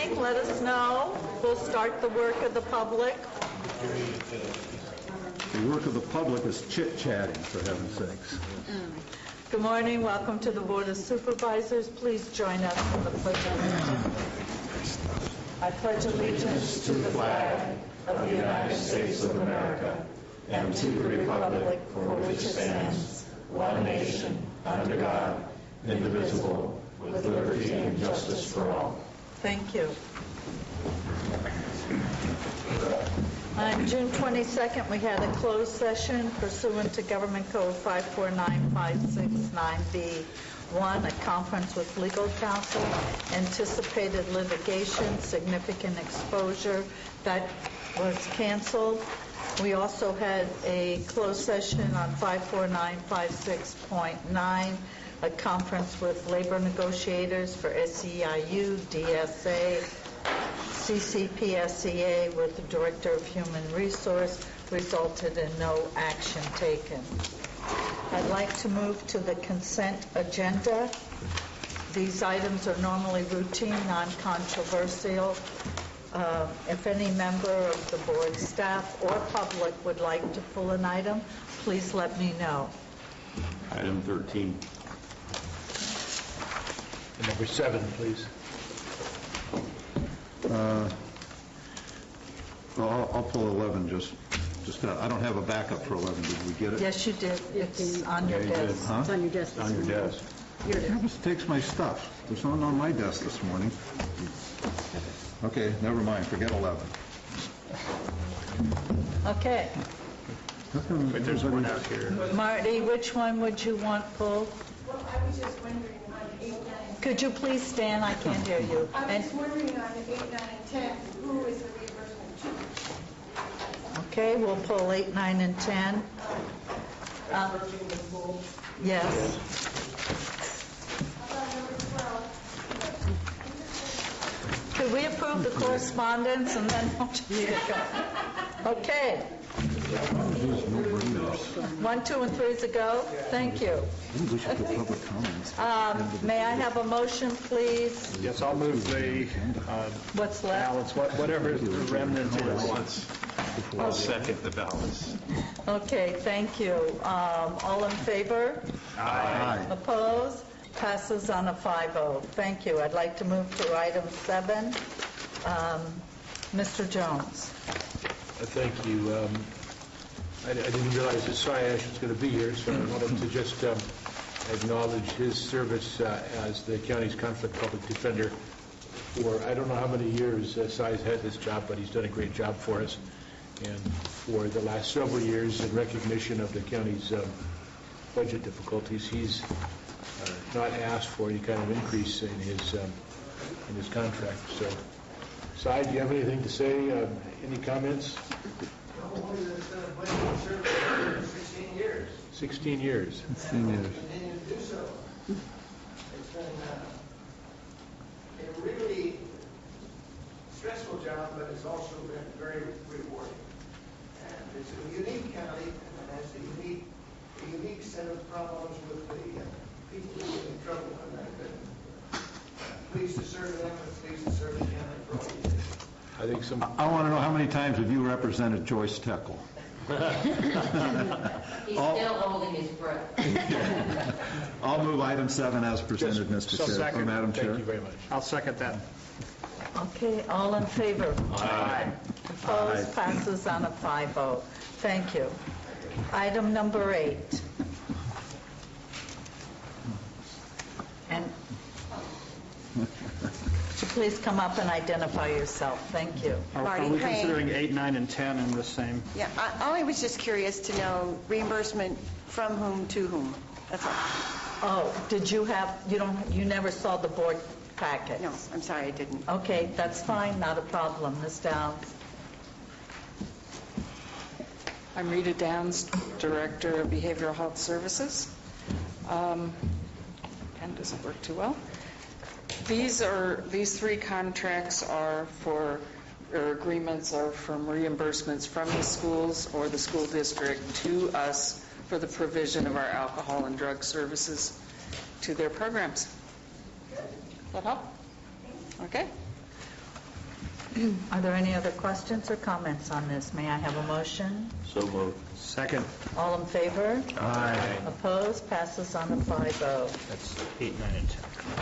morning. Let us know. We'll start the work of the public. The work of the public is chit-chatting, for heaven's sakes. Good morning. Welcome to the Board of Supervisors. Please join us in the pledge of allegiance. I pledge allegiance to the flag of the United States of America and to the republic for which it stands, one nation, under God, indivisible, with liberty and justice for all. Thank you. On June 22nd, we had a closed session pursuant to Government Code 549569B1, a conference with legal counsel, anticipated litigation, significant exposure. That was canceled. We also had a closed session on 54956.9, a conference with labor negotiators for SEIU, DSA, CCPSCA with the Director of Human Resource, resulted in no action taken. I'd like to move to the consent agenda. These items are normally routine, non-controversial. If any member of the board, staff, or public would like to pull an item, please let me know. Item 13. And number 7, please. I'll pull 11. Just I don't have a backup for 11. Did we get it? Yes, you did. It's on your desk. Huh? It's on your desk. On your desk. Travis takes my stuff. There's none on my desk this morning. Okay, never mind. Forget 11. Okay. But there's one out here. Marty, which one would you want pulled? Well, I was just wondering on 8, 9, and 10. Could you please stand? I can't hear you. I was wondering on 8, 9, and 10, who is the reimbursement to? Okay, we'll pull 8, 9, and 10. Yes. How about number 12? Could we approve the correspondence and then we'll just get going? Okay. 1, 2, and 3 is a go. Thank you. I think we should put public comments. May I have a motion, please? Yes, I'll move the What's left? balance, whatever the remnant is. I'll second the balance. Okay, thank you. All in favor? Aye. Opposed? Passes on a 5-0. Thank you. I'd like to move to item 7. Mr. Jones. Thank you. I didn't realize that Syash was going to be here, so I wanted to just acknowledge his service as the county's conflict public defender for, I don't know how many years Sy's had this job, but he's done a great job for us. And for the last several years, in recognition of the county's budget difficulties, he's not asked for any kind of increase in his contract. So, Sy, do you have anything to say? Any comments? Only that it's been a budget service for 16 years. 16 years. 16 years. Continue to do so. It's been a really stressful job, but it's also been very rewarding. And it's a unique county, and has a unique set of problems with the people who get in trouble. And I've been pleased to serve them and pleased to serve the county for all these years. I think some. I want to know how many times have you represented Joyce Teckle? He's still holding his breath. I'll move item 7 as presented, Mr. Chair. Or Madam Chair. Thank you very much. I'll second that. Okay, all in favor? Aye. Opposed? Passes on a 5-0. Thank you. Item number 8. And would you please come up and identify yourself? Thank you. Marty Are we Crane. considering 8, 9, and 10 in the same? Yeah, I was just curious to know reimbursement from whom to whom. That's all. Oh, did you have, you never saw the board packet? No, I'm sorry, I didn't. Okay, that's fine, not a problem. Ms. Downs. I'm Rita Downs, Director of Behavioral Health Services. Pen doesn't work too well. These 3 contracts are for, or agreements are from reimbursements from the schools or the school district to us for the provision of our alcohol and drug services to their programs. Does that help? Okay. Are there any other questions or comments on this? May I have a motion? So moved. Second. All in favor? Aye. Opposed? Passes on a 5-0. That's 8, 9, and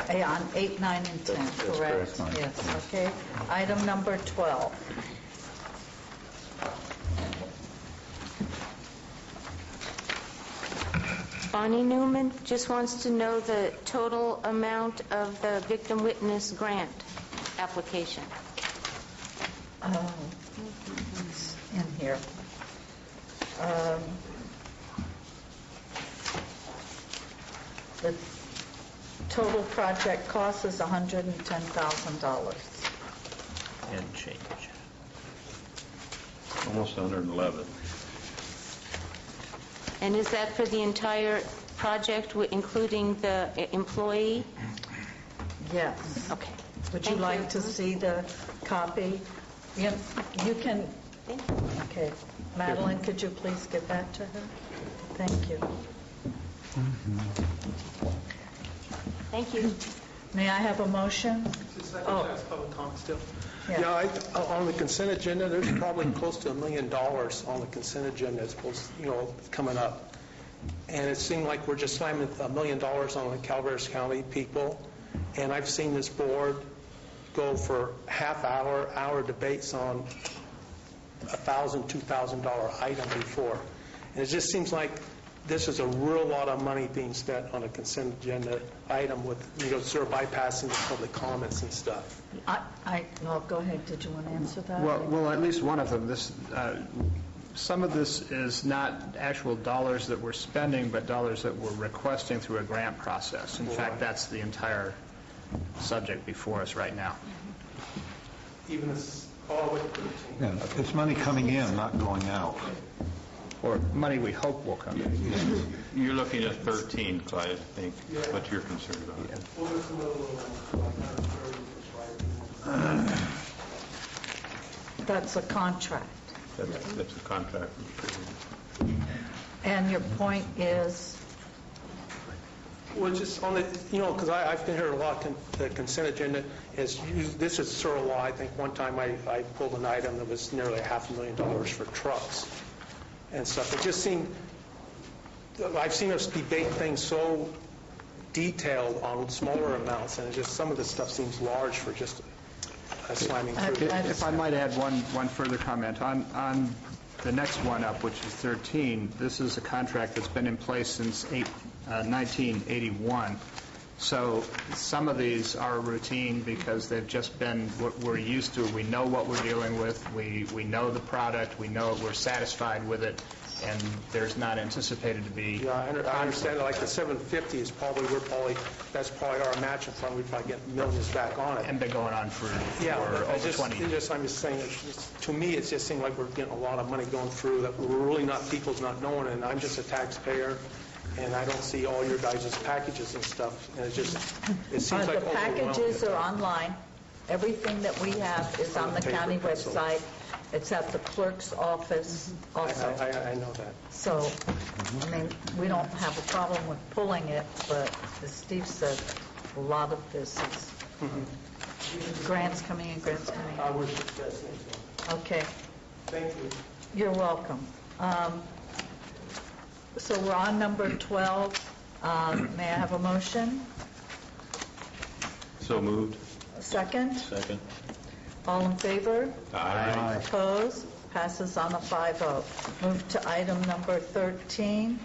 10. On 8, 9, and 10, That's correct? correct. Yes, okay. Item number 12. Bonnie Newman just wants to know the total amount of the victim witness grant application. Oh, it's in here. The total project cost is $110,000. And change. Almost 111. And is that for the entire project, including the employee? Yes. Okay. Would you Thank like you. to see the copy? You can, Thank you. okay. Madeline, could you please give that to her? Thank you. Thank you. May I have a motion? Just a second, Oh. that's public comment still. Yeah. Yeah, on the consent agenda, there's probably close to $1 million on the consent agenda that's supposed, coming up. And it seemed like we're just slamming $1 million on the Calaveras County people. And I've seen this board go for hour debates on $1,000, $2,000 item before. And it just seems like this is a real lot of money being spent on a consent agenda item with, sort of bypassing the public comments and stuff. Well, go ahead. Did you want to answer that? Well, at least one of them. Some of this is not actual dollars that we're spending, but dollars that we're requesting through a grant process. In fact, that's the entire subject before us right now. Even this, all the way to 13. Yeah, it's money coming in, not going out. Or money we hope will come in. You're looking at 13, Clyde, I think, what you're concerned about. Well, there's another one, That's a contract. That's a contract. And your point is? well, just on the, because I've been here a lot, the consent agenda is, this is sort of law. I think one time I pulled an item that was nearly $500,000 for trucks and stuff. It just seemed, I've seen us debate things so detailed on smaller amounts, and some of the stuff seems large for just slamming through. If I might add one further comment. On the next one up, which is 13, this is a contract that's been in place since 1981. So some of these are routine because they've just been what we're used to. We know what we're dealing with. We know the product. We know we're satisfied with it, and there's not anticipated to be. Yeah, I understand. Like the 750 is that's probably our matching fund. We'd probably get millions back on it. And been going on for over over 20 years. I'm just saying, to me, it just seems like we're getting a lot of money going through that we're really not, people's not knowing, and I'm just a taxpayer, and I don't see all your guys' packages and stuff, and it seems like The packages overwhelming. are online. Everything that we have is on the county website. It's at the clerk's office also. I know that. So, I mean, we don't have a problem with pulling it, but as Steve said, a lot of this is grants coming in, grants coming I in. wish success in it. Okay, Thank you. you're welcome. So we're on number 12. May I have a motion? So moved. Second? Second. All in favor? Aye. Opposed? Passes on a 5-0. Move to item number 13.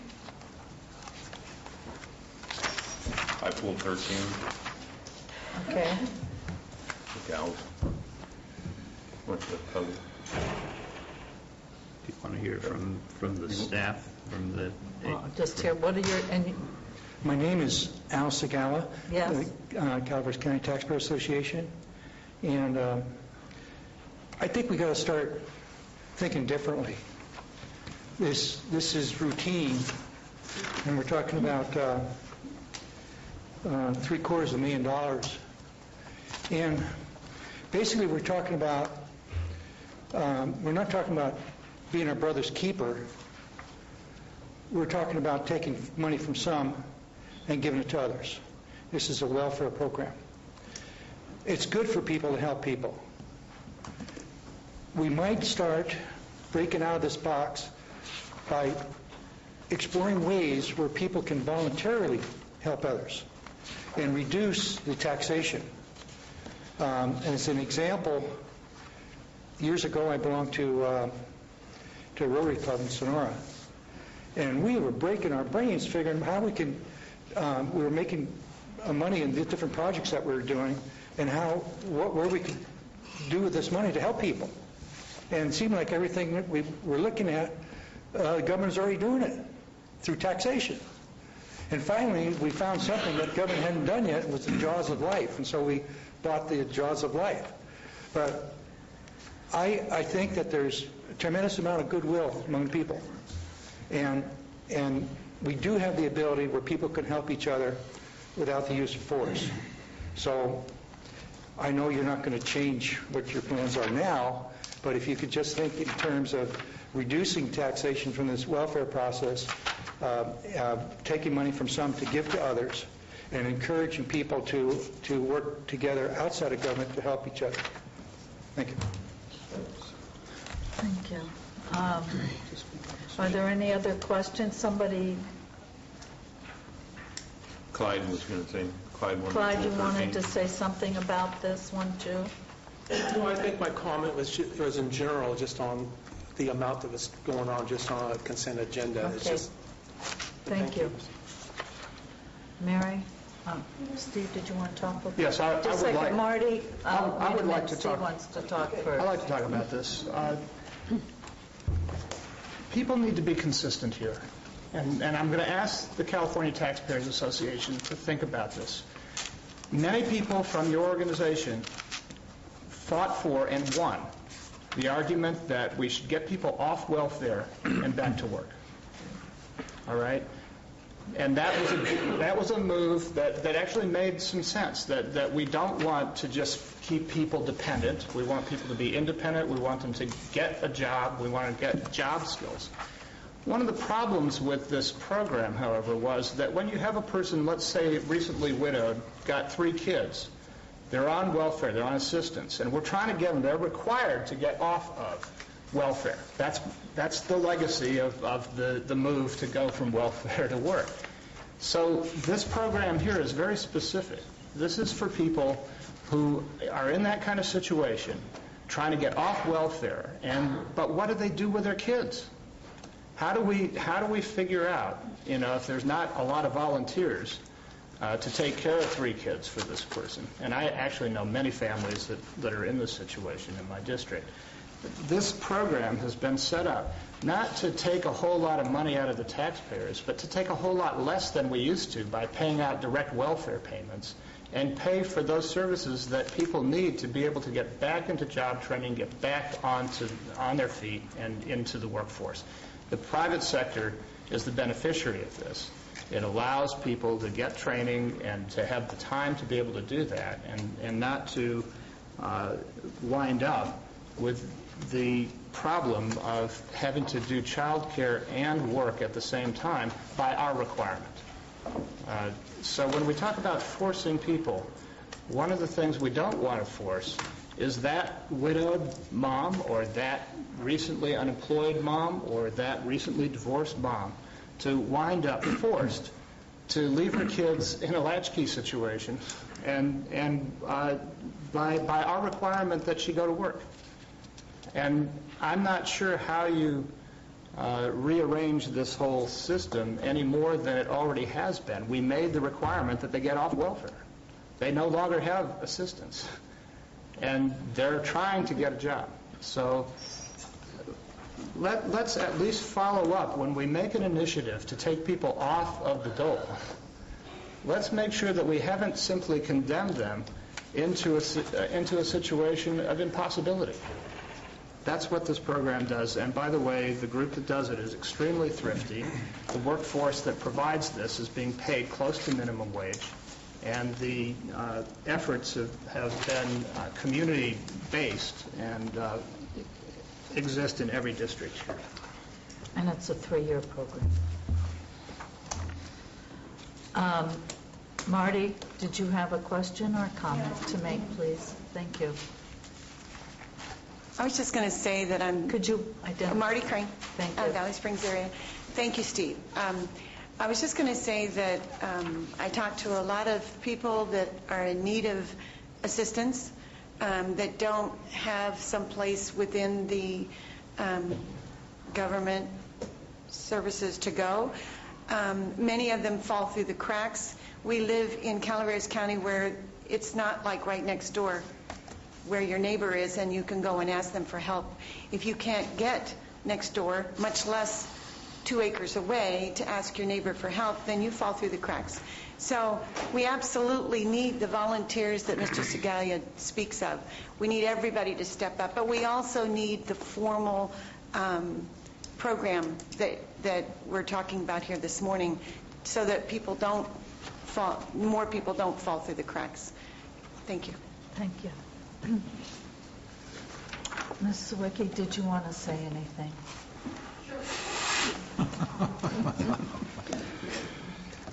I pulled 13. Okay. The gals. What's the public? Do you want to hear from the staff, from the... Just here, what are your, and My name is Al Sagala. Yes. Calaveras County Taxpayer Association. And I think we got to start thinking differently. This is routine, and we're talking about $750,000. And basically we're talking about, we're not talking about being our brother's keeper. We're talking about taking money from some and giving it to others. This is a welfare program. It's good for people to help people. we might start breaking out of this box by exploring ways where people can voluntarily help others and reduce the taxation. As an example, years ago I belonged to a Rotary Club in Sonora, and we were breaking our brains figuring how we can, we were making money in the different projects that we were doing and where we could do with this money to help people. And it seemed like everything that we were looking at, the government's already doing it through taxation. And finally, we found something that the government hadn't done yet, was the Jaws of Life, and so we bought the Jaws of Life. But I think that there's a tremendous amount of goodwill among people, and we do have the ability where people can help each other without the use of force. So I know you're not going to change what your plans are now, but if you could just think in terms of reducing taxation from this welfare process, taking money from some to give to others, and encouraging people to work together outside of government to help each other. Thank you. Thank you. Are there any other questions? Somebody? Clyde was going to say. Clyde, you wanted to say something about this one too? No, I think my comment was in general just on the amount that was going on just on a consent agenda. Okay. It's just, Thank you. Mary? Steve, did you want to talk about this? Yes, I would like... Marty, I would like to Steve talk... wants to talk first. I'd like to talk about this. People need to be consistent here. And I'm going to ask the California Taxpayers Association to think about this. Many people from your organization fought for and won the argument that we should get people off welfare and back to work. All right? And that was a move that actually made some sense, that we don't want to just keep people dependent. We want people to be independent. We want them to get a job. We want to get job skills. One of the problems with this program, however, was that when you have a person, let's say recently widowed, got 3 kids, they're on welfare, they're on assistance, and we're trying to get them, they're required to get off of welfare. That's the legacy of the move to go from welfare to work. So this program here is very specific. This is for people who are in that kind of situation, trying to get off welfare, but what do they do with their kids? How do we figure out, if there's not a lot of volunteers to take care of 3 kids for this person? And I actually know many families that are in this situation in my district. This program has been set up not to take a whole lot of money out of the taxpayers, but to take a whole lot less than we used to by paying out direct welfare payments and pay for those services that people need to be able to get back into job training, get back on their feet and into the workforce. The private sector is the beneficiary of this. It allows people to get training and to have the time to be able to do that and not to wind up with the problem of having to do child care and work at the same time by our requirement. So when we talk about forcing people, one of the things we don't want to force is that widowed mom or that recently unemployed mom or that recently divorced mom to wind up forced to leave her kids in a latchkey situation and by our requirement that she go to work. And I'm not sure how you rearrange this whole system any more than it already has been. We made the requirement that they get off welfare. They no longer have assistance. And they're trying to get a job. So let's at least follow up when we make an initiative to take people off of the dole. Let's make sure that we haven't simply condemned them into a situation of impossibility. That's what this program does. And by the way, the group that does it is extremely thrifty. The workforce that provides this is being paid close to minimum wage. And the efforts have been community-based and exist in every district here. And it's a 3-year program. Marty, did you have a question or a comment to make, please? Thank you. I was just going to say that Could you identify? Marty Crane. Thank you. Valley Springs area. Thank you, Steve. I was just going to say that I talked to a lot of people that are in need of assistance that don't have some place within the government services to go. Many of them fall through the cracks. We live in Calaveras County where it's not like right next door where your neighbor is and you can go and ask them for help. If you can't get next door, much less 2 acres away, to ask your neighbor for help, then you fall through the cracks. So we absolutely need the volunteers that Mr. Segalia speaks of. We need everybody to step up, but we also need the formal program that we're talking about here this morning so that more people don't fall through the cracks. Thank you. Thank you. Ms. Sawicki, did you want to say anything?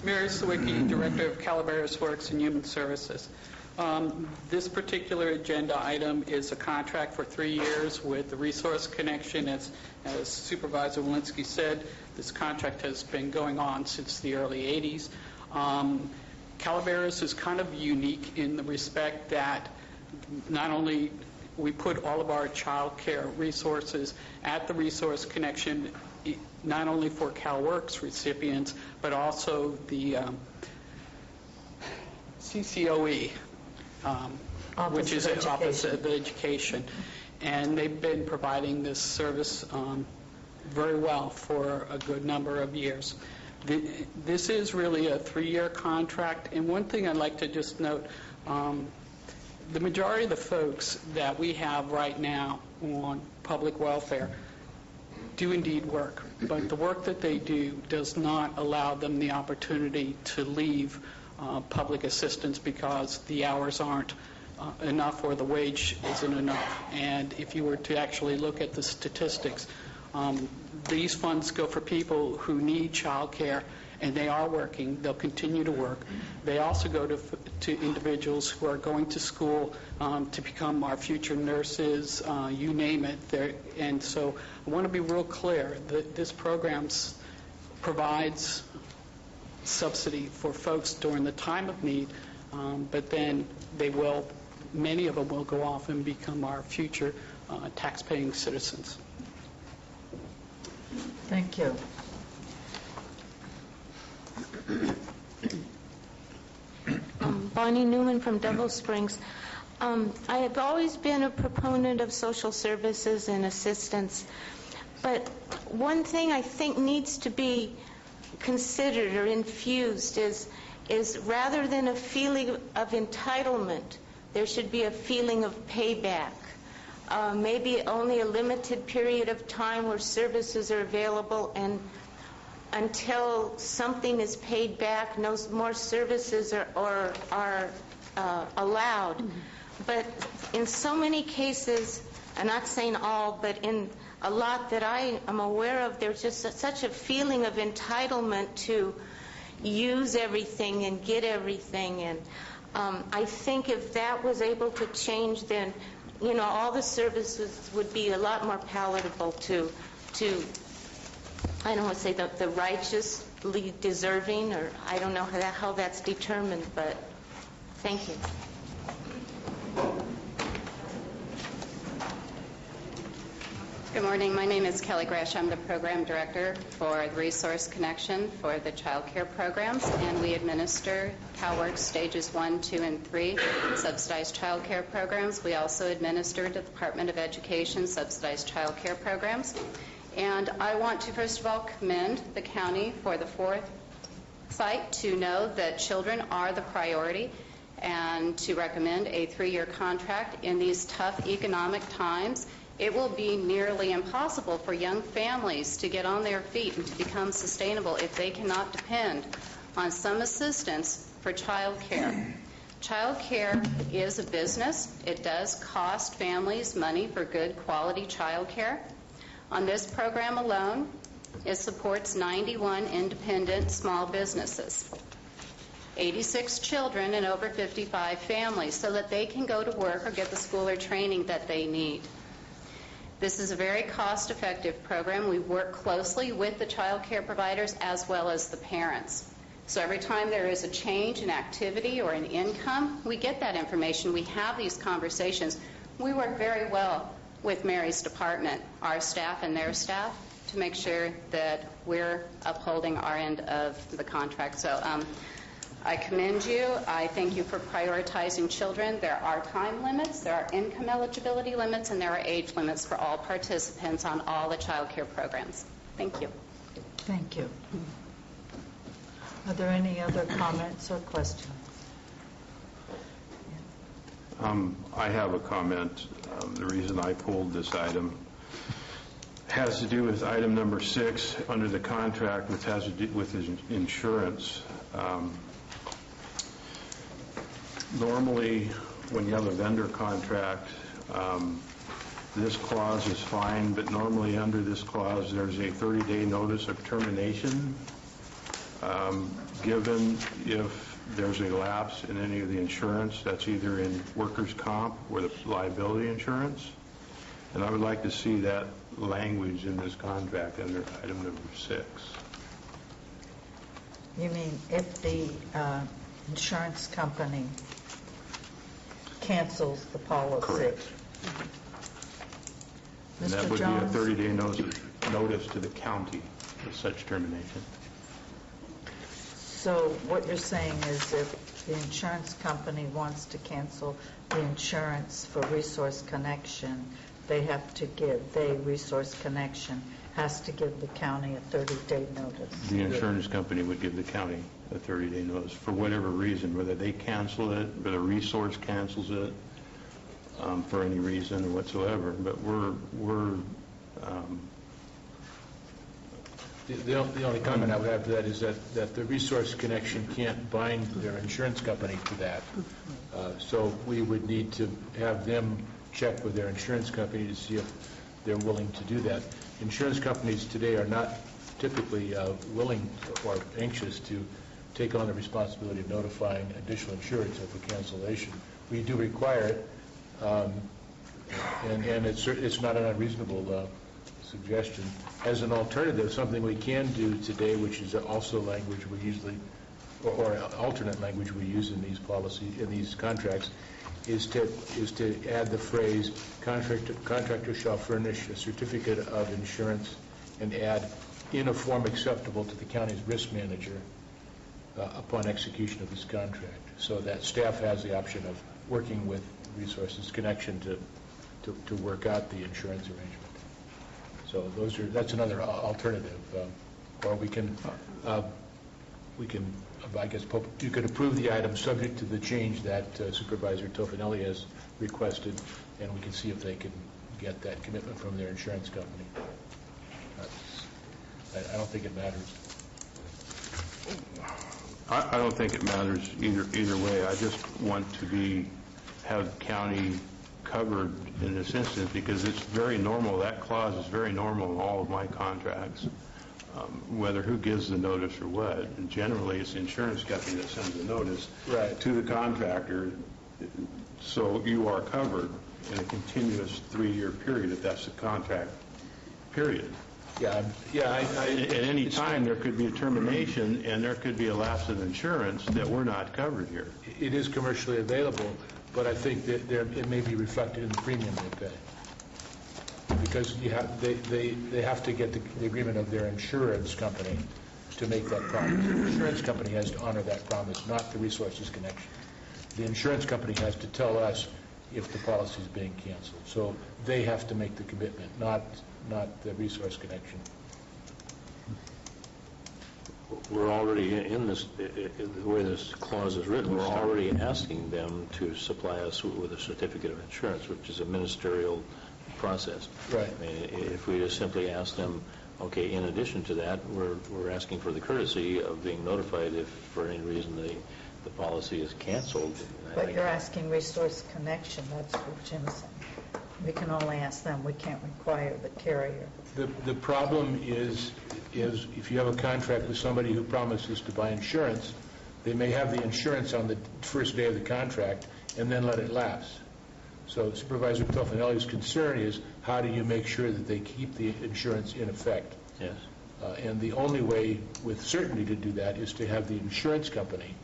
Mary Sawicki, Director of Calaveras Works and Human Services. This particular agenda item is a contract for 3 years with the Resource Connection. As Supervisor Walensky said, this contract has been going on since the early 80s. Calaveras is kind of unique in the respect that not only we put all of our child care resources at the Resource Connection, not only for CalWorks recipients, but also the CCOE, which is the Office of Education. And they've been providing this service very well for a good number of years. This is really a 3-year contract, and one thing I'd like to just note, the majority of the folks that we have right now on public welfare do indeed work, but the work that they do does not allow them the opportunity to leave public assistance because the hours aren't enough or the wage isn't enough. And if you were to actually look at the statistics, these funds go for people who need child care, and they are working. They'll continue to work. They also go to individuals who are going to school to become our future nurses, you name it. And so I want to be real clear that this program provides subsidy for folks during the time of need, but then many of them will go off and become our future tax-paying citizens. Thank you. Bonnie Newman from Devil Springs. I have always been a proponent of social services and assistance, but one thing I think needs to be considered or infused is rather than a feeling of entitlement, there should be a feeling of payback. Maybe only a limited period of time where services are available, and until something is paid back, no more services are allowed. But in so many cases, I'm not saying all, but in a lot that I am aware of, there's just such a feeling of entitlement to use everything and get everything. And I think if that was able to change, then all the services would be a lot more palatable to I don't want to say the righteously deserving, or I don't know how that's determined, but thank you. Good morning. My name is Kelly Grash. I'm the program director for the Resource Connection for the child care programs, and we administer CalWorks stages 1, 2, and 3 subsidized child care programs. We also administer the Department of Education subsidized child care programs. And I want to first of all commend the county for the foresight to know that children are the priority and to recommend a 3-year contract in these tough economic times. It will be nearly impossible for young families to get on their feet and to become sustainable if they cannot depend on some assistance for child care. Child care is a business. It does cost families money for good quality child care. On this program alone, it supports 91 independent small businesses, 86 children, and over 55 families so that they can go to work or get the school or training that they need. This is a very cost-effective program. We work closely with the child care providers as well as the parents. So every time there is a change in activity or in income, we get that information. We have these conversations. We work very well with Mary's department, our staff and their staff, to make sure that we're upholding our end of the contract. So I commend you. I thank you for prioritizing children. There are time limits, there are income eligibility limits, and there are age limits for all participants on all the child care programs. Thank you. Thank you. Are there any other comments or questions? I have a comment. The reason I pulled this item has to do with item number 6 under the contract, which has to do with his insurance. Normally, when you have a vendor contract, this clause is fine, but normally under this clause, there's a 30-day notice of termination given if there's a lapse in any of the insurance. That's either in workers' comp or the liability insurance. And I would like to see that language in this contract under item number 6. You mean if the insurance company cancels the policy? Correct. And that would be a 30-day notice to the county of such termination. So what you're saying is if the insurance company wants to cancel the insurance for Resource Connection, Resource Connection has to give the county a 30-day notice. The insurance company would give the county a 30-day notice for whatever reason, whether they cancel it, whether Resource cancels it for any reason or whatsoever. But The only comment I would have to that is that the Resource Connection can't bind their insurance company to that. So we would need to have them check with their insurance company to see if they're willing to do that. Insurance companies today are not typically willing or anxious to take on the responsibility of notifying additional insurance of a cancellation. We do require it, and it's not an unreasonable suggestion. As an alternative, something we can do today, which is also language we usually, or alternate language we use in these policies, in these contracts, is to add the phrase, contractor shall furnish a certificate of insurance, and add in a form acceptable to the county's risk manager upon execution of this contract, so that staff has the option of working with Resources Connection to work out the insurance arrangement. So that's another alternative. Or we can, I guess, you could approve the item subject to the change that Supervisor Tofinelli has requested, and we can see if they can get that commitment from their insurance company. I don't think it matters. I don't think it matters either way. I just want to have the county covered in this instance because it's very normal. That clause is very normal in all of my contracts, whether who gives the notice or what. And generally, it's the insurance company that sends the notice to the contractor, so you are covered in a continuous 3-year period if that's the contract period. Yeah. At any time, there could be a termination, and there could be a lapse of insurance that we're not covered here. It is commercially available, but I think that it may be reflected in the premium they pay, because they have to get the agreement of their insurance company to make that promise. The insurance company has to honor that promise, not the Resources Connection. The insurance company has to tell us if the policy is being canceled. So they have to make the commitment, not the Resource Connection. We're already in this, the way this clause is written, we're already asking them to supply us with a certificate of insurance, which is a ministerial process. Right. I mean, if we just simply ask them, okay, in addition to that, we're asking for the courtesy of being notified if for any reason the policy is canceled. But you're asking Resource Connection, that's what Jim's saying. We can only ask them, we can't require the carrier. The problem is if you have a contract with somebody who promises to buy insurance, they may have the insurance on the first day of the contract and then let it lapse. So Supervisor Tofinelli's concern is, how do you make sure that they keep the insurance in effect? Yes. And the only way with certainty to do that is to have the insurance company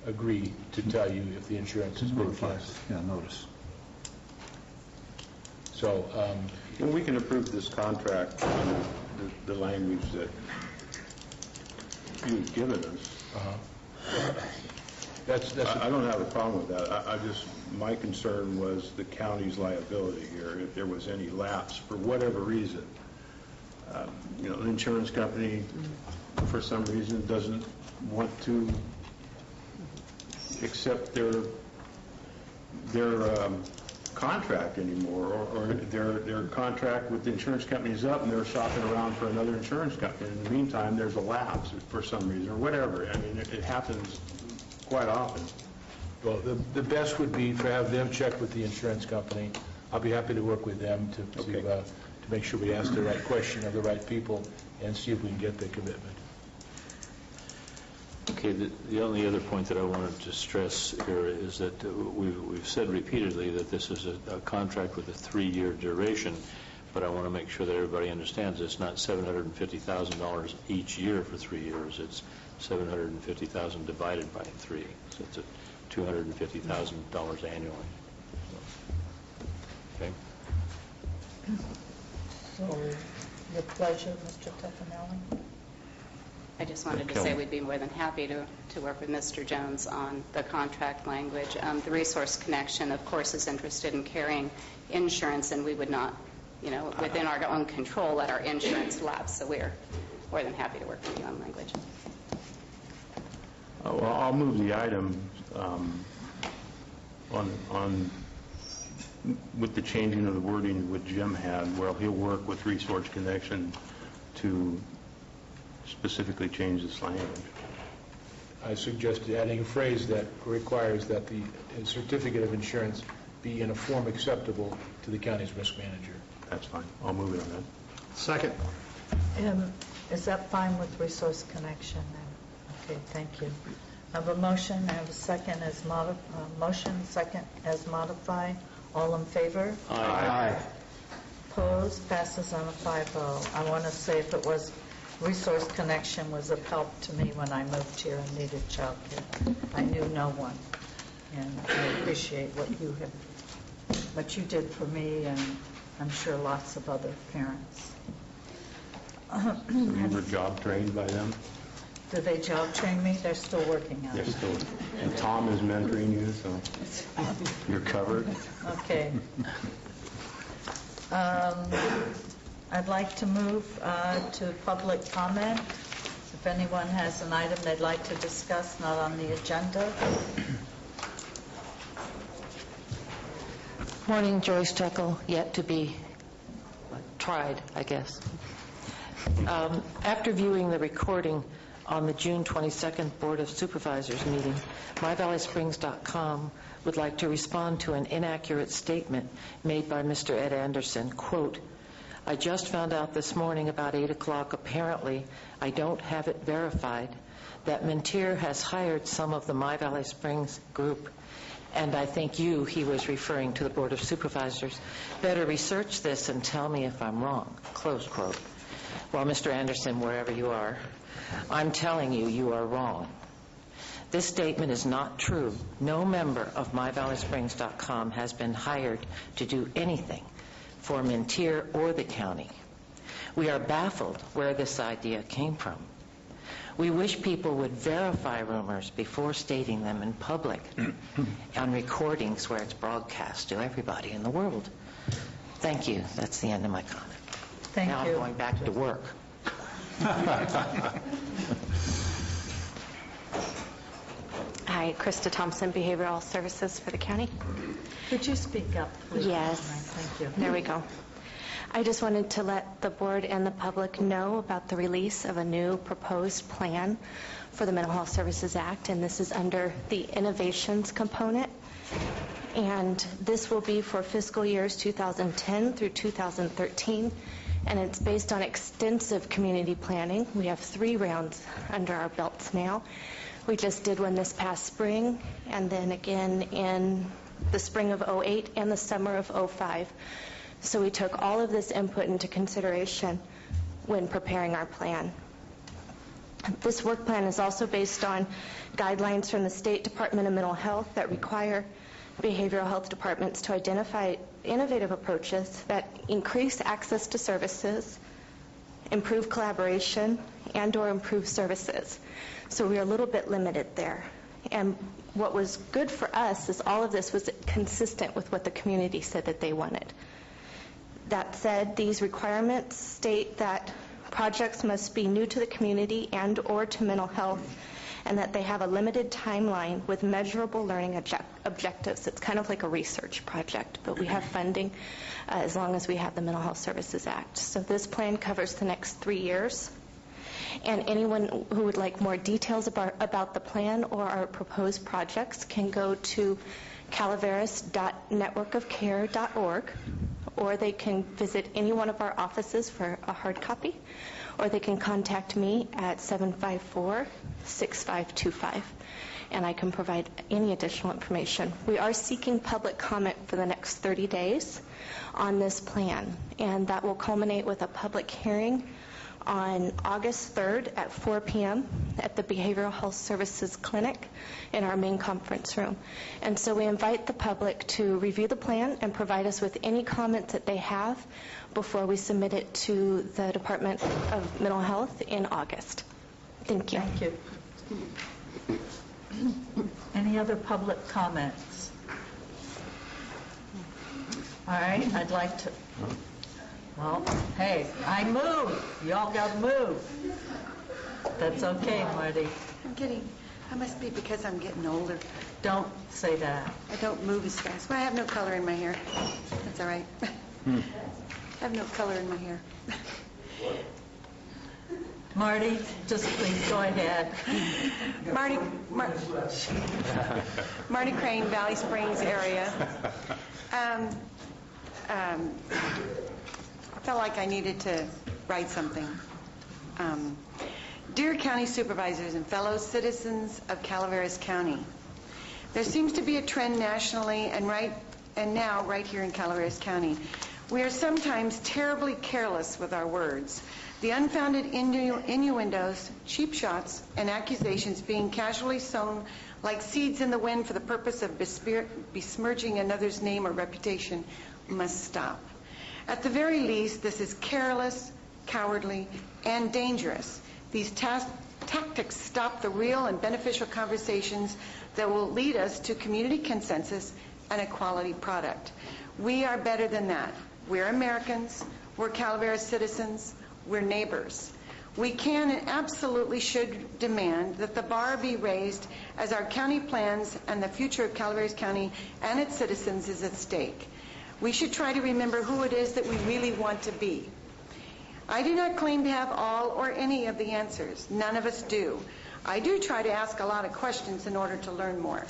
agree to tell you if the insurance has been canceled. Yeah, notice. So, And we can approve this contract on the language that you've given us. I don't have a problem with that. My concern was the county's liability here. If there was any lapse for whatever reason, an insurance company, for some reason, doesn't want to accept their contract anymore, or their contract with the insurance company is up and they're shopping around for another insurance company. In the meantime, there's a lapse for some reason or whatever. I mean, it happens quite often. well, the best would be to have them check with the insurance company. I'll be happy to work with them to make sure we ask the right question of the right people and see if we can get the commitment. Okay, the only other point that I wanted to stress here is that we've said repeatedly that this is a contract with a 3-year duration, but I want to make sure that everybody understands it's not $750,000 each year for 3 years. It's $750,000 divided by 3, so it's $250,000 annually. Okay. So, your pleasure, Mr. Teffanelli? I just wanted to say we'd be more than happy to work with Mr. Jones on the contract language. The Resource Connection, of course, is interested in carrying insurance, and we would not, within our own control, let our insurance lapse. So we're more than happy to work with you on language. Well, I'll move the item with the changing of the wording what Jim had, where he'll work with Resource Connection to specifically change this language. I suggest adding a phrase that requires that the certificate of insurance be in a form acceptable to the county's risk manager. That's fine. I'll move it on that. Second. Is that fine with Resource Connection then? Okay, thank you. I have a motion. I have a second as second as modified. All in favor? Aye. Opposed? Passes on a 5-0. I want to say if it was Resource Connection was of help to me when I moved here and needed child care. I knew no one, and I appreciate what you did for me, and I'm sure lots of other parents. So you were job trained by them? Did they job train me? They're still working on it. They're still, and Tom is mentoring you, so you're covered. Okay. I'd like to move to public comment. If anyone has an item they'd like to discuss, not on the agenda. Morning, Joyce Tuckle, yet to be tried, I guess. After viewing the recording on the June 22nd Board of Supervisors meeting, MyValleySprings.com would like to respond to an inaccurate statement made by Mr. Ed Anderson. Quote, I just found out this morning about 8 o'clock, apparently, I don't have it verified, that Mentir has hired some of the My Valley Springs group, and I think he was referring to the Board of Supervisors, better research this and tell me if I'm wrong, close quote. Well, Mr. Anderson, wherever you are, I'm telling you, you are wrong. This statement is not true. No member of MyValleySprings.com has been hired to do anything for Mentir or the county. We are baffled where this idea came from. We wish people would verify rumors before stating them in public on recordings where it's broadcast to everybody in the world. Thank you. That's the end of my comment. Thank you. Now I'm going back to work. Hi, Krista Thompson, Behavioral Services for the county. Could you speak up, please? Yes. Thank you. There we go. I just wanted to let the board and the public know about the release of a new proposed plan for the Mental Health Services Act, and this is under the innovations component. And this will be for fiscal years 2010 through 2013, and it's based on extensive community planning. We have 3 rounds under our belts now. We just did one this past spring, and then again in the spring of '08 and the summer of '05. So we took all of this input into consideration when preparing our plan. This work plan is also based on guidelines from the State Department of Mental Health that require behavioral health departments to identify innovative approaches that increase access to services, improve collaboration, and/or improve services. So we are a little bit limited there. And what was good for us is all of this was consistent with what the community said that they wanted. That said, these requirements state that projects must be new to the community and/or to mental health, and that they have a limited timeline with measurable learning objectives. It's kind of like a research project, but we have funding as long as we have the Mental Health Services Act. So this plan covers the next 3 years. And anyone who would like more details about the plan or our proposed projects can go to calaveras.networkofcare.org, or they can visit any one of our offices for a hard copy, or they can contact me at 754-6525, and I can provide any additional information. We are seeking public comment for the next 30 days on this plan, and that will culminate with a public hearing on August 3rd at 4 p.m. at the Behavioral Health Services Clinic in our main conference room. And so we invite the public to review the plan and provide us with any comments that they have before we submit it to the Department of Mental Health in August. Thank you. Thank you. Any other public comments? All right, I'd like to... Well, hey, I move. Y'all got to move. That's okay, Marty. I must be because I'm getting older. Don't say that. I don't move as fast. Well, I have no color in my hair. That's all right. I have no color in my hair. Marty, just please go ahead. Marty Crane, Valley Springs area. I felt like I needed to write something. Dear County Supervisors and fellow citizens of Calaveras County, there seems to be a trend nationally and now right here in Calaveras County. We are sometimes terribly careless with our words. The unfounded innuendos, cheap shots, and accusations being casually sown like seeds in the wind for the purpose of besmirching another's name or reputation must stop. At the very least, this is careless, cowardly, and dangerous. These tactics stop the real and beneficial conversations that will lead us to community consensus and a quality product. We are better than that. We're Americans. We're Calaveras citizens. We're neighbors. We can and absolutely should demand that the bar be raised as our county plans and the future of Calaveras County and its citizens is at stake. We should try to remember who it is that we really want to be. I do not claim to have all or any of the answers. None of us do. I do try to ask a lot of questions in order to learn more.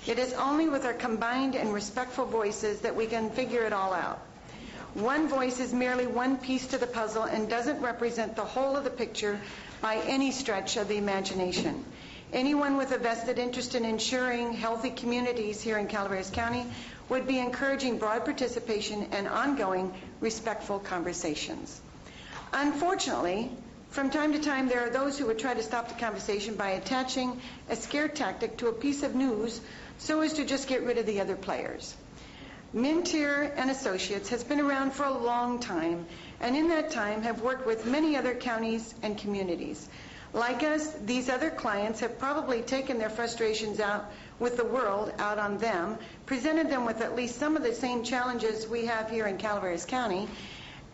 It is only with our combined and respectful voices that we can figure it all out. One voice is merely one piece to the puzzle and doesn't represent the whole of the picture by any stretch of the imagination. Anyone with a vested interest in ensuring healthy communities here in Calaveras County would be encouraging broad participation and ongoing respectful conversations. Unfortunately, from time to time, there are those who would try to stop the conversation by attaching a scare tactic to a piece of news so as to just get rid of the other players. Mintier and Associates has been around for a long time, and in that time have worked with many other counties and communities. Like us, these other clients have probably taken their frustrations out with the world, out on them, presented them with at least some of the same challenges we have here in Calaveras County,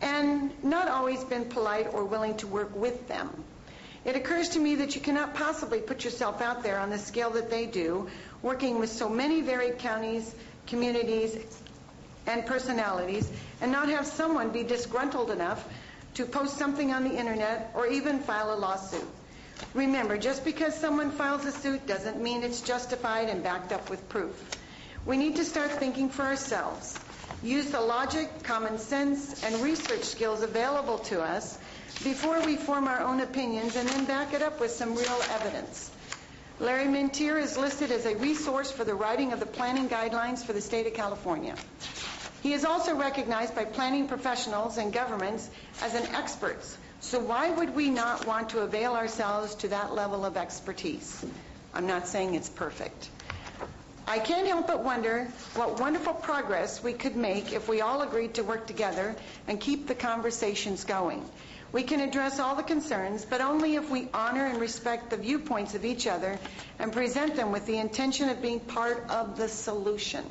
and not always been polite or willing to work with them. It occurs to me that you cannot possibly put yourself out there on the scale that they do, working with so many varied counties, communities, and personalities, and not have someone be disgruntled enough to post something on the internet or even file a lawsuit. Remember, just because someone files a suit doesn't mean it's justified and backed up with proof. We need to start thinking for ourselves. Use the logic, common sense, and research skills available to us before we form our own opinions and then back it up with some real evidence. Larry Mintier is listed as a resource for the writing of the planning guidelines for the state of California. He is also recognized by planning professionals and governments as an expert. So why would we not want to avail ourselves to that level of expertise? I'm not saying it's perfect. I can't help but wonder what wonderful progress we could make if we all agreed to work together and keep the conversations going. We can address all the concerns, but only if we honor and respect the viewpoints of each other and present them with the intention of being part of the solution.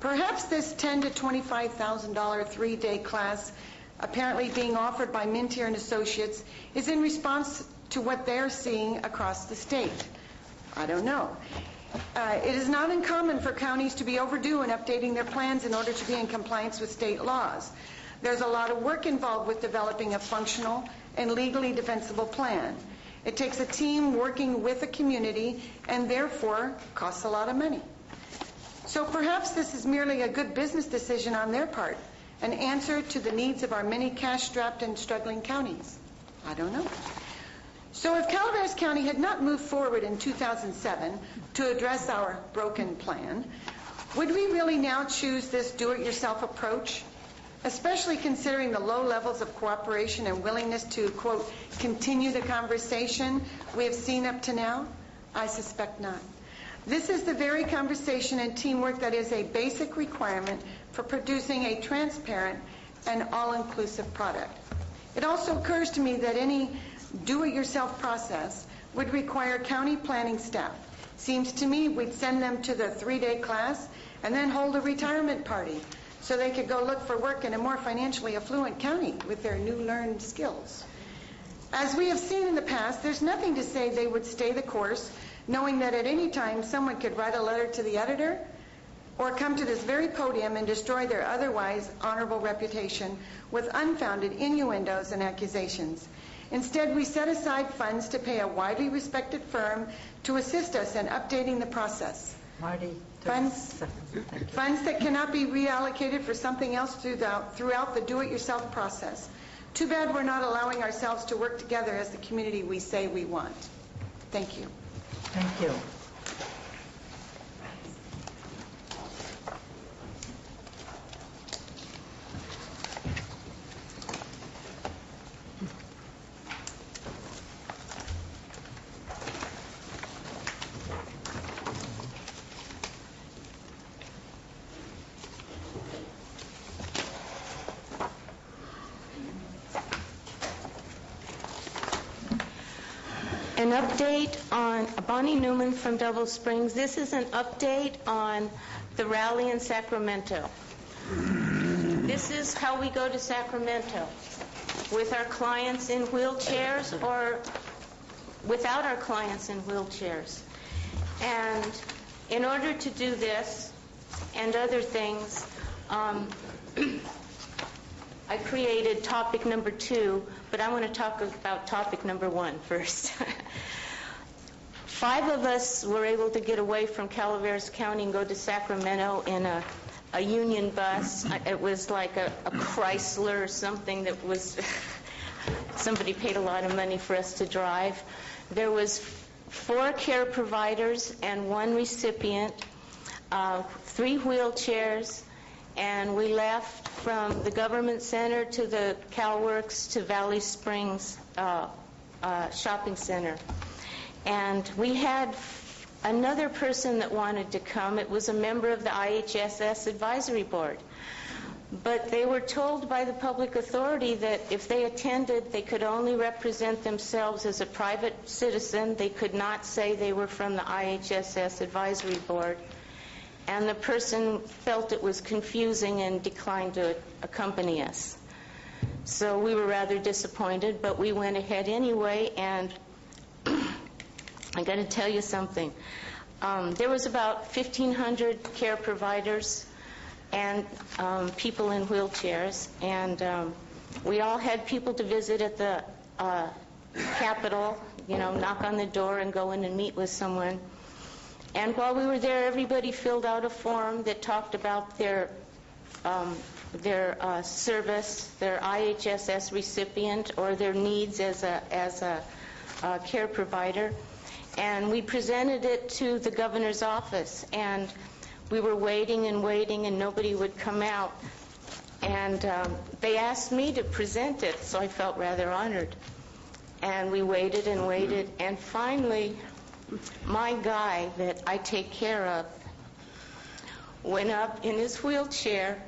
Perhaps this $10,000 to $25,000 three-day class apparently being offered by Mintier and Associates is in response to what they're seeing across the state. I don't know. It is not uncommon for counties to be overdue in updating their plans in order to be in compliance with state laws. There's a lot of work involved with developing a functional and legally defensible plan. It takes a team working with a community and therefore costs a lot of money. So perhaps this is merely a good business decision on their part, an answer to the needs of our many cash-strapped and struggling counties. I don't know. So if Calaveras County had not moved forward in 2007 to address our broken plan, would we really now choose this do-it-yourself approach? Especially considering the low levels of cooperation and willingness to, quote, continue the conversation we have seen up to now? I suspect not. This is the very conversation and teamwork that is a basic requirement for producing a transparent and all-inclusive product. It also occurs to me that any do-it-yourself process would require county planning staff. Seems to me we'd send them to the three-day class and then hold a retirement party so they could go look for work in a more financially affluent county with their new learned skills. As we have seen in the past, there's nothing to say they would stay the course, knowing that at any time someone could write a letter to the editor or come to this very podium and destroy their otherwise honorable reputation with unfounded innuendos and accusations. Instead, we set aside funds to pay a widely respected firm to assist us in updating the process. Marty, Funds that cannot be reallocated for something else throughout the do-it-yourself process. Too bad we're not allowing ourselves to work together as the community we say we want. Thank you. Thank you. An update on Bonnie Newman from Double Springs. This is an update on the rally in Sacramento. This is how we go to Sacramento, with our clients in wheelchairs or without our clients in wheelchairs. And in order to do this and other things, I created topic number 2, but I want to talk about topic number 1 first. 5 of us were able to get away from Calaveras County and go to Sacramento in a union bus. It was like a Chrysler or something that was, somebody paid a lot of money for us to drive. There was 4 care providers and 1 recipient, 3 wheelchairs, and we left from the government center to the CalWorks to Valley Springs shopping center. And we had another person that wanted to come. It was a member of the IHSS advisory board. But they were told by the public authority that if they attended, they could only represent themselves as a private citizen. They could not say they were from the IHSS advisory board. And the person felt it was confusing and declined to accompany us. So we were rather disappointed, but we went ahead anyway, and I got to tell you something. There was about 1,500 care providers and people in wheelchairs, and we all had people to visit at the Capitol, knock on the door and go in and meet with someone. And while we were there, everybody filled out a form that talked about their service, their IHSS recipient, or their needs as a care provider. And we presented it to the governor's office. And we were waiting and waiting, and nobody would come out. And they asked me to present it, so I felt rather honored. And we waited and waited, and finally, my guy that I take care of went up in his wheelchair,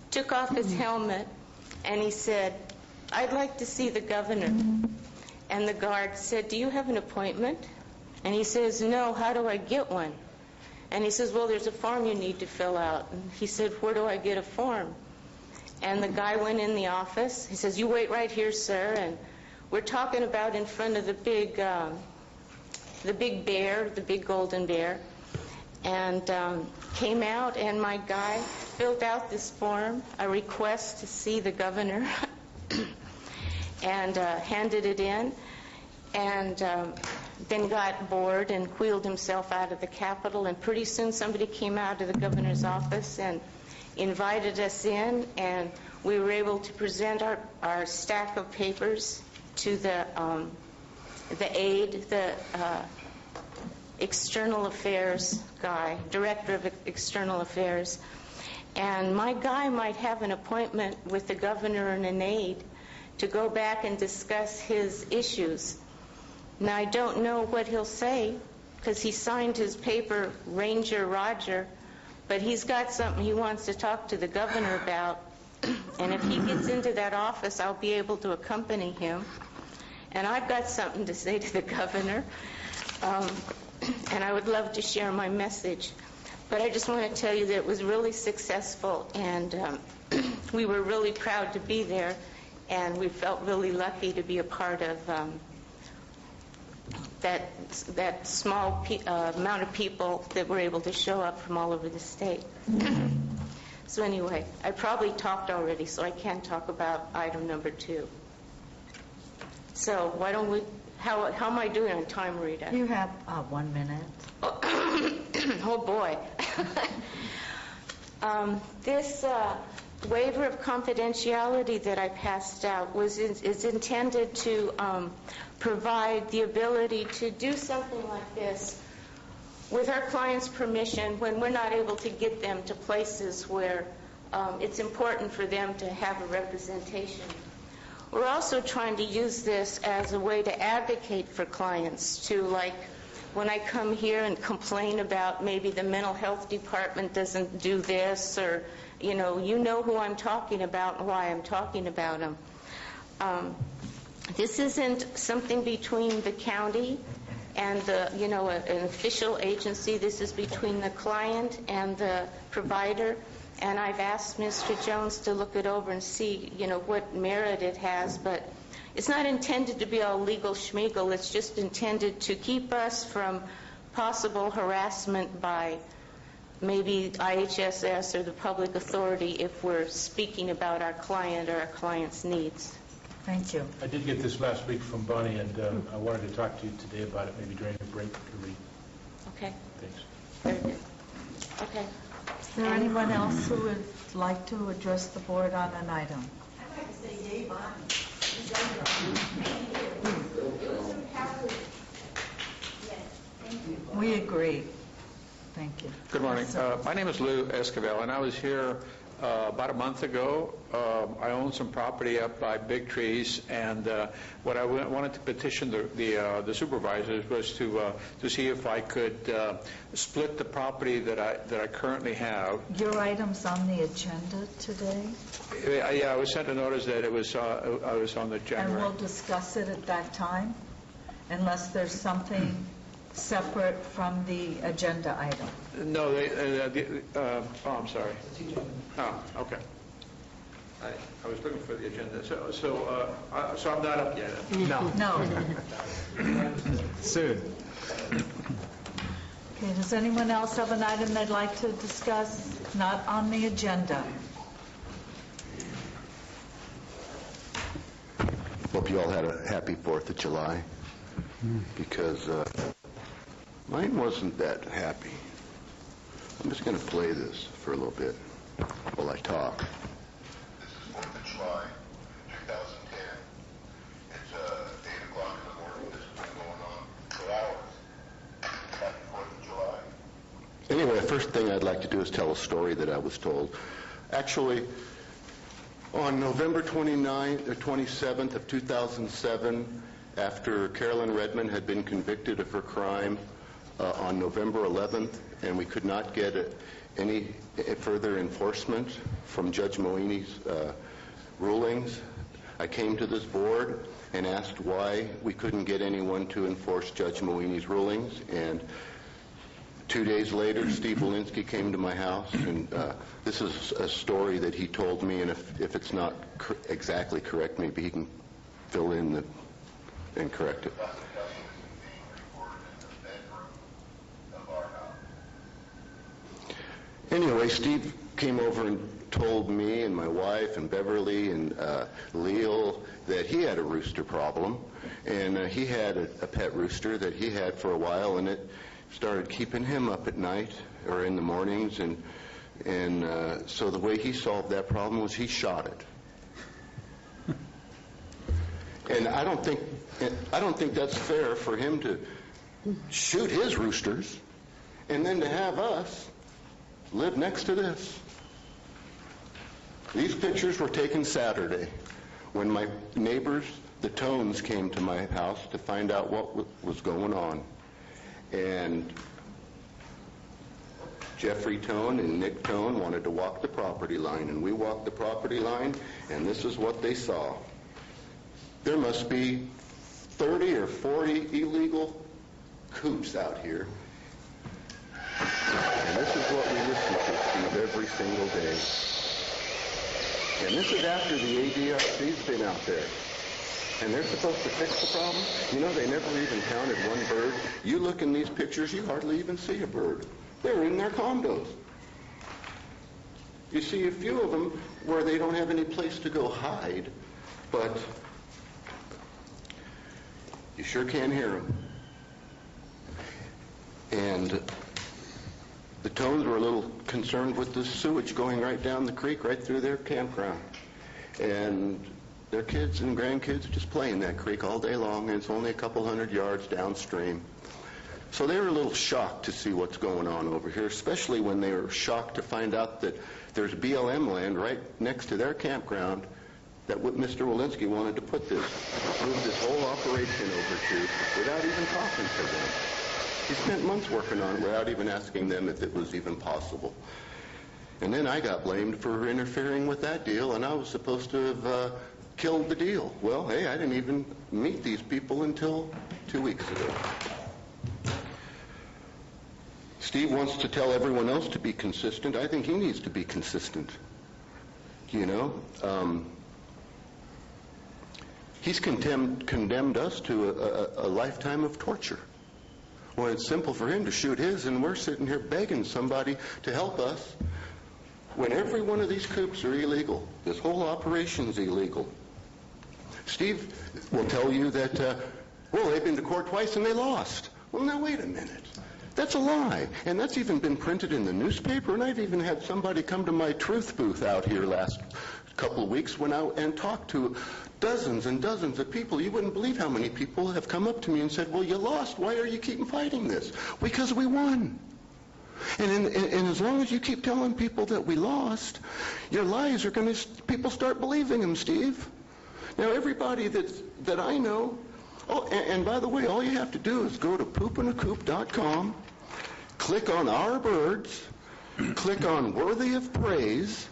took off his helmet, and he said, "I'd like to see the governor." And the guard said, "Do you have an appointment?" And he says, "No, how do I get one?" And he says, "Well, there's a form you need to fill out." And he said, "Where do I get a form?" And the guy went in the office. He says, "You wait right here, sir." And we're talking about in front of the big bear, the big golden bear. And came out, and my guy filled out this form, a request to see the governor, and handed it in, and then got bored and wheeled himself out of the Capitol. And pretty soon somebody came out of the governor's office and invited us in, and we were able to present our stack of papers to the aide, the external affairs guy, director of external affairs. And my guy might have an appointment with the governor and an aide to go back and discuss his issues. Now, I don't know what he'll say, because he signed his paper, Ranger Roger, but he's got something he wants to talk to the governor about. And if he gets into that office, I'll be able to accompany him. And I've got something to say to the governor. And I would love to share my message. But I just want to tell you that it was really successful, and we were really proud to be there, and we felt really lucky to be a part of that small amount of people that were able to show up from all over the state. So anyway, I probably talked already, so I can talk about item number 2. So why don't we... How am I doing on time, Rita? You have 1 minute. Oh, boy. This waiver of confidentiality that I passed out is intended to provide the ability to do something like this with our clients' permission when we're not able to get them to places where it's important for them to have a representation. We're also trying to use this as a way to advocate for clients to, like, when I come here and complain about maybe the mental health department doesn't do this, or, you know who I'm talking about and why I'm talking about them. This isn't something between the county and an official agency. This is between the client and the provider. And I've asked Mr. Jones to look it over and see, what merit it has. But it's not intended to be all legal schmeagle. It's just intended to keep us from possible harassment by maybe IHSS or the public authority if we're speaking about our client or our client's needs. Thank you. I did get this last week from Bonnie, and I wanted to talk to you today about it, maybe during a break to read. Okay. Thanks. Very good. Okay. Is there anyone else who would like to address the board on an item? I'd like to say yay, Bonnie. We agree. Thank you. Good morning. My name is Lou Esquivel, and I was here about a month ago. I own some property up by Big Trees, and what I wanted to petition the supervisors was to see if I could split the property that I currently have. Your item's on the agenda today? Yeah, I was sent a notice that I was on the January. And we'll discuss it at that time, unless there's something separate from the agenda item. No, I'm sorry. Oh, okay. I was looking for the agenda. So I'm not up yet. No. Soon. Okay, does anyone else have an item they'd like to discuss? Not on the agenda. Hope you all had a happy 4th of July, because mine wasn't that happy. I'm just going to play this for a little bit while I talk. This is 4th of July, 2010. It's 8 o'clock in the morning. This has been going on for hours. Happy 4th of July. Anyway, first thing I'd like to do is tell a story that I was told. Actually, on November 27th of 2007, after Carolyn Redmond had been convicted of her crime on November 11th, and we could not get any further enforcement from Judge Moini's rulings, I came to this board and asked why we couldn't get anyone to enforce Judge Moini's rulings. And 2 days later, Steve Walensky came to my house, and this is a story that he told me, and if it's not exactly correct, maybe he can fill in and correct it. Anyway, Steve came over and told me and my wife and Beverly and Leal that he had a rooster problem, and he had a pet rooster that he had for a while, and it started keeping him up at night or in the mornings, and so the way he solved that problem was he shot it. And I don't think that's fair for him to shoot his roosters and then to have us live next to this. These pictures were taken Saturday when my neighbors, the Tones, came to my house to find out what was going on. And Jeffrey Tone and Nick Tone wanted to walk the property line, and we walked the property line, and this is what they saw. There must be 30 or 40 illegal coops out here. And this is what we listen to, Steve, every single day. And this is after the ADRC's been out there. And they're supposed to fix the problem. You know, they never even counted one bird. You look in these pictures, you hardly even see a bird. They're in their condos. You see a few of them where they don't have any place to go hide, but you sure can't hear them. And the Tones were a little concerned with the sewage going right down the creek, right through their campground. And their kids and grandkids just play in that creek all day long, and it's only a couple hundred yards downstream. So they were a little shocked to see what's going on over here, especially when they were shocked to find out that there's BLM land right next to their campground that Mr. Walensky wanted to move this whole operation over to without even talking to them. He spent months working on it without even asking them if it was even possible. And then I got blamed for interfering with that deal, and I was supposed to have killed the deal. Well, hey, I didn't even meet these people until 2 weeks ago. Steve wants to tell everyone else to be consistent. I think he needs to be consistent. You know? He's condemned us to a lifetime of torture. Well, it's simple for him to shoot his, and we're sitting here begging somebody to help us when every one of these coops are illegal. This whole operation's illegal. Steve will tell you that, well, they've been to court twice and they lost. Well, now, wait a minute. That's a lie. And that's even been printed in the newspaper, and I've even had somebody come to my truth booth out here last couple of weeks and talked to dozens and dozens of people. You wouldn't believe how many people have come up to me and said, well, you lost. Why are you keep fighting this? Because we won. And as long as you keep telling people that we lost, your lies are going to, people start believing them, Steve. Now, everybody that I know, oh, and by the way, all you have to do is go to poopinacoop.com, click on Our Birds, click on Worthy of Praise,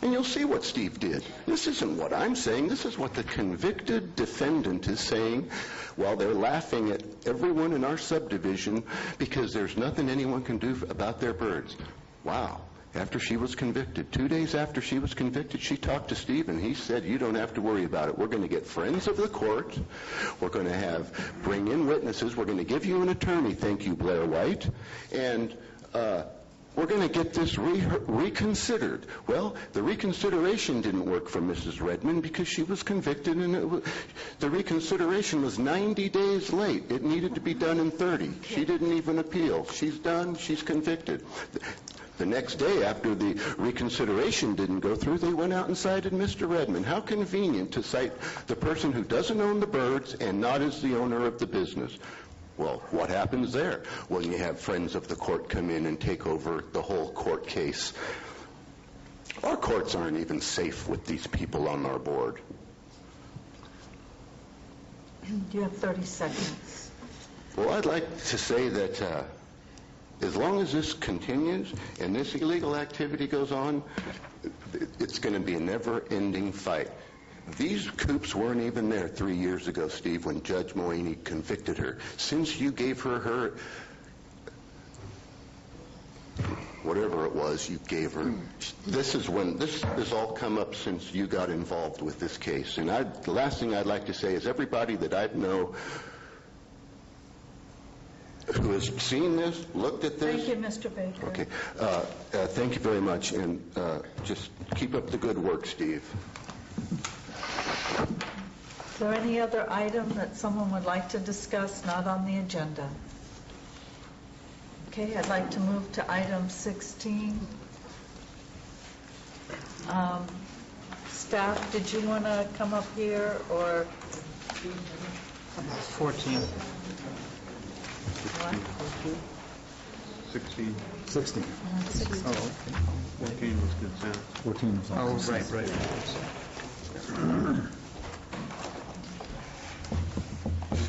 and you'll see what Steve did. This isn't what I'm saying. This is what the convicted defendant is saying while they're laughing at everyone in our subdivision because there's nothing anyone can do about their birds. Wow. After she was convicted, 2 days after she was convicted, she talked to Steve, and he said, you don't have to worry about it. We're going to get friends of the court. We're going to bring in witnesses. We're going to give you an attorney. Thank you, Blair White. And we're going to get this reconsidered. Well, the reconsideration didn't work for Mrs. Redmond because she was convicted, and the reconsideration was 90 days late. It needed to be done in 30. She didn't even appeal. She's done. She's convicted. The next day, after the reconsideration didn't go through, they went out and cited Mr. Redmond. How convenient to cite the person who doesn't own the birds and not is the owner of the business. Well, what happens there when you have friends of the court come in and take over the whole court case? Our courts aren't even safe with these people on our board. You have 30 seconds. Well, I'd like to say that as long as this continues and this illegal activity goes on, it's going to be a never-ending fight. These coops weren't even there 3 years ago, Steve, when Judge Moini convicted her. Since you gave her whatever it was you gave her, this has all come up since you got involved with this case. And the last thing I'd like to say is everybody that I know who has seen this, looked at this. Thank you, Mr. Baker. Okay. Thank you very much, and just keep up the good work, Steve. Is there any other item that someone would like to discuss not on the agenda? Okay, I'd like to move to item 16. Staff, did you want to come up here, or? 14. 16. 16. Oh, okay. 14 was consent. 14 was on consent. Right.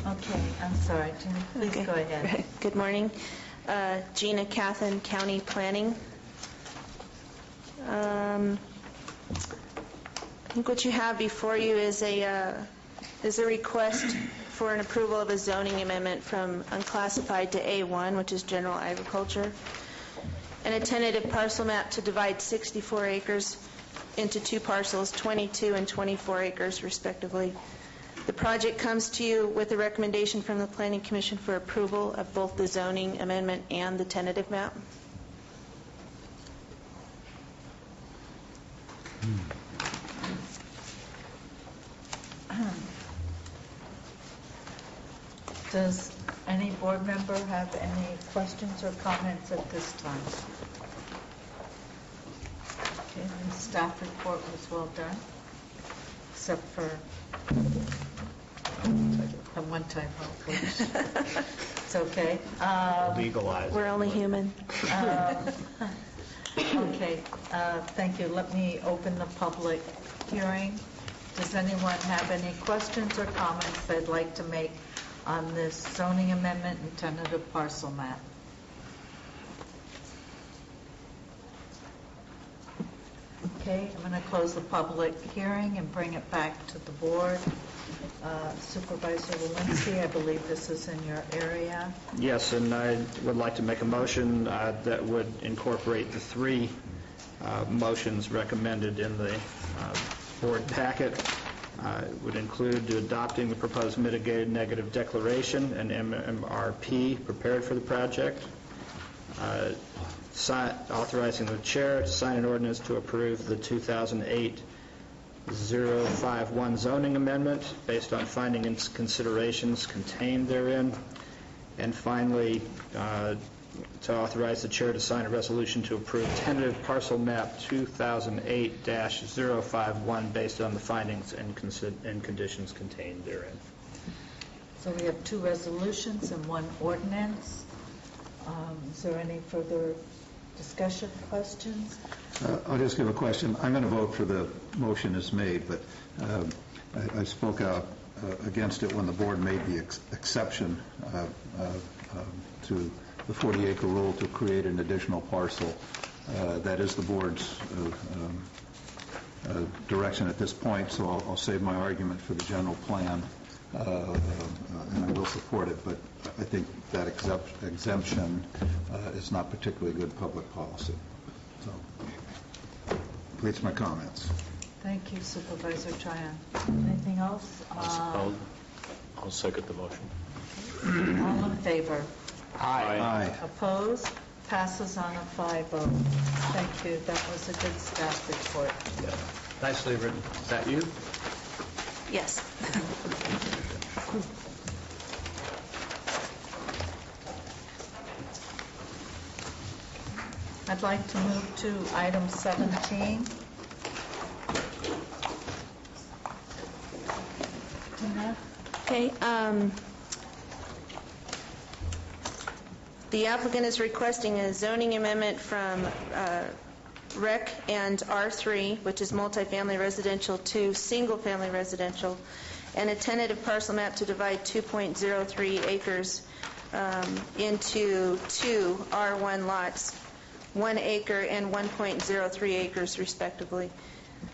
Okay, I'm sorry, Gina, please go ahead. Good morning. Gina Cathan, County Planning. I think what you have before you is a request for an approval of a zoning amendment from unclassified to A1, which is general agriculture, and a tentative parcel map to divide 64 acres into two parcels, 22 and 24 acres respectively. The project comes to you with a recommendation from the Planning Commission for approval of both the zoning amendment and the tentative map. Does any board member have any questions or comments at this time? Okay, the staff report was well done, except for a one-time vote, please. It's okay. Legalized. We're only human. Okay, thank you. Let me open the public hearing. Does anyone have any questions or comments they'd like to make on this zoning amendment and tentative parcel map? Okay, I'm going to close the public hearing and bring it back to the board. Supervisor Walensky, I believe this is in your area. Yes, and I would like to make a motion that would incorporate the three motions recommended in the board packet. It would include adopting the proposed mitigated negative declaration and MMRP prepared for the project, authorizing the chair to sign an ordinance to approve the 2008-051 zoning amendment based on finding and considerations contained therein, and finally to authorize the chair to sign a resolution to approve tentative parcel map 2008-051 based on the findings and conditions contained therein. So we have two resolutions and one ordinance. Is there any further discussion, questions? I'll just give a question. I'm going to vote for the motion as made, but I spoke out against it when the board made the exception to the 40-acre rule to create an additional parcel. That is the board's direction at this point, so I'll save my argument for the general plan, and I will support it, but I think that exemption is not particularly good public policy. So, completes my comments. Thank you, Supervisor Tryon. Anything else? I'll second the motion. All in favor? Aye. Opposed? Passes on a 5-0. Thank you. That was a good staff report. Yeah. Nicely written. Is that you? Yes. I'd like to move to item 17. Okay. The applicant is requesting a zoning amendment from REC and R3, which is multifamily residential, to single-family residential, and a tentative parcel map to divide 2.03 acres into two R1 lots, 1 acre and 1.03 acres respectively.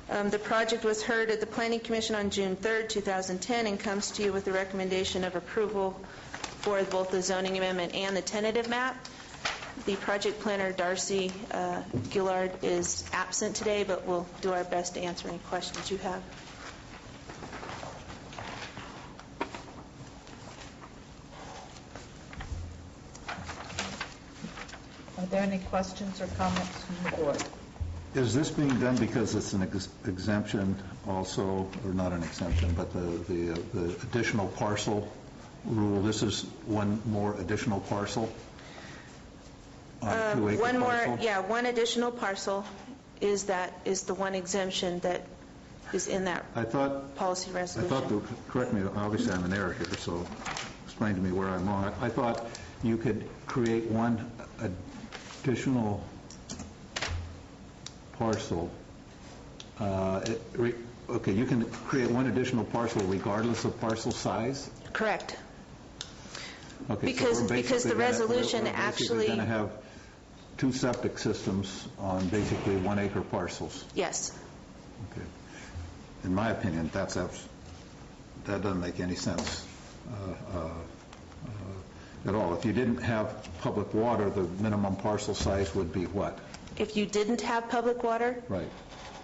The project was heard at the Planning Commission on June 3rd, 2010, and comes to you with the recommendation of approval for both the zoning amendment and the tentative map. The project planner, Darcy Gillard, is absent today, but we'll do our best to answer any questions you have. Are there any questions or comments from the board? Is this being done because it's an exemption also, or not an exemption, but the additional parcel rule? This is one more additional parcel? One more, yeah, one additional parcel is the one exemption that is in that policy resolution. Correct me, obviously I'm in error here, so explain to me where I'm wrong. I thought you could create one additional parcel. Okay, you can create one additional parcel regardless of parcel size? Correct. Okay, because the resolution actually... We're going to have two septic systems on basically 1 acre parcels. Yes. Okay. In my opinion, that doesn't make any sense at all. If you didn't have public water, the minimum parcel size would be what? If you didn't have public water? Right.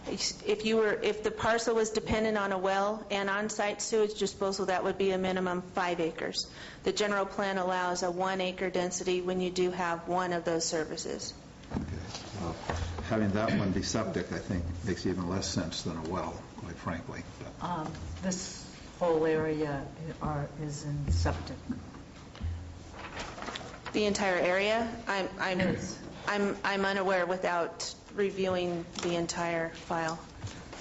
If the parcel was dependent on a well and on-site sewage disposal, that would be a minimum 5 acres. The general plan allows a 1 acre density when you do have one of those services. Okay. Well, having that one be septic, I think, makes even less sense than a well, quite frankly. This whole area is in septic. The entire area? I'm unaware without reviewing the entire file.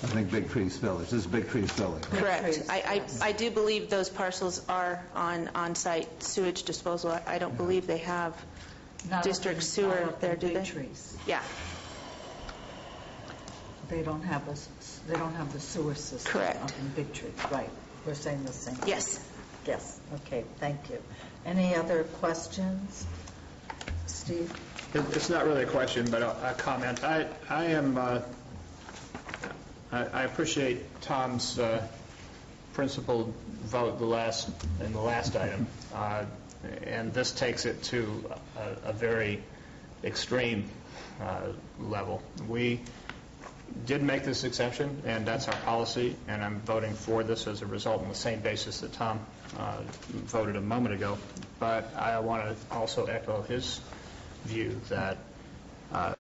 I think Big Trees Village. This is Big Trees Village. Correct. I do believe those parcels are on-site sewage disposal. I don't believe they have district sewer there, do they? Big Trees. Yeah. They don't have the sewer system. Correct. Up in Big Trees. Right. We're saying the same. Yes. Yes. Okay. Thank you. Any other questions? Steve? It's not really a question, but a comment. I appreciate Tom's principled vote in the last item, and this takes it to a very extreme level. We did make this exemption, and that's our policy, and I'm voting for this as a result on the same basis that Tom voted a moment ago. But I want to also echo his view that